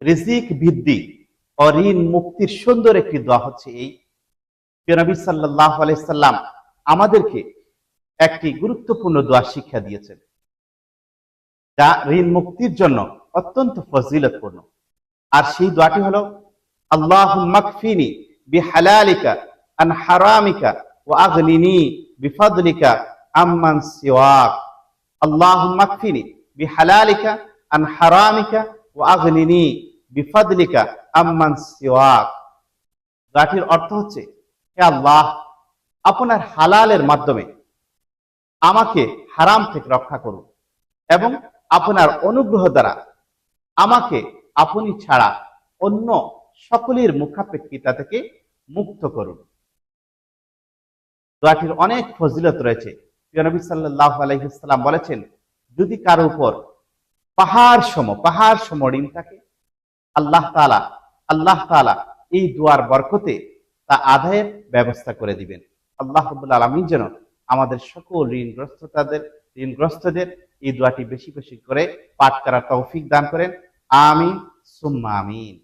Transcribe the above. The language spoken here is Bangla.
রিজিক বৃদ্ধি ও ঋণ মুক্তির সুন্দর একটি দোয়া হচ্ছে এই। নবী সাল্লাল্লাহু আলাইহি সাল্লাম আমাদেরকে একটি গুরুত্বপূর্ণ দোয়া শিক্ষা দিয়েছেন, যা ঋণ মুক্তির জন্য অত্যন্ত ফজিলতপূর্ণ। আর সেই দোয়াটি হলো, আল্লাহুম্মা কফিনি বিহালালিকা আন হারামিকা ওয়া আগনিনি বিফাদলিকা আম্মান সিওয়াক। আল্লাহুম্মা কফিনি বিহালালিকা আন হারামিকা ওয়া আগনিনি বিফাদলিকা আম্মান সিওয়াক। দোয়াটির অর্থ হচ্ছে, হে আল্লাহ, আপনার হালালের মাধ্যমে আমাকে হারাম থেকে রক্ষা করুন এবং আপনার অনুগ্রহ দ্বারা আমাকে আপনি ছাড়া অন্য সকলের মুখাপেক্ষিতা থেকে মুক্ত করুন। দোয়াটির অনেক ফজিলত রয়েছে। নবী সাল্লাল্লাহু আলাইহি ওয়াসাল্লাম বলেছেন, যদি কারো উপর পাহাড় সম ঋণ থাকে, আল্লাহ তাআলা এই দোয়ার বরকতে তা আদায়ের ব্যবস্থা করে দিবেন। আল্লাহ রাব্বুল আলামিন যেন আমাদের সকল ঋণগ্রস্তদের এই দোয়াটি বেশি বেশি করে পাঠ করার তৌফিক দান করেন। আমিন সুম্মা আমিন।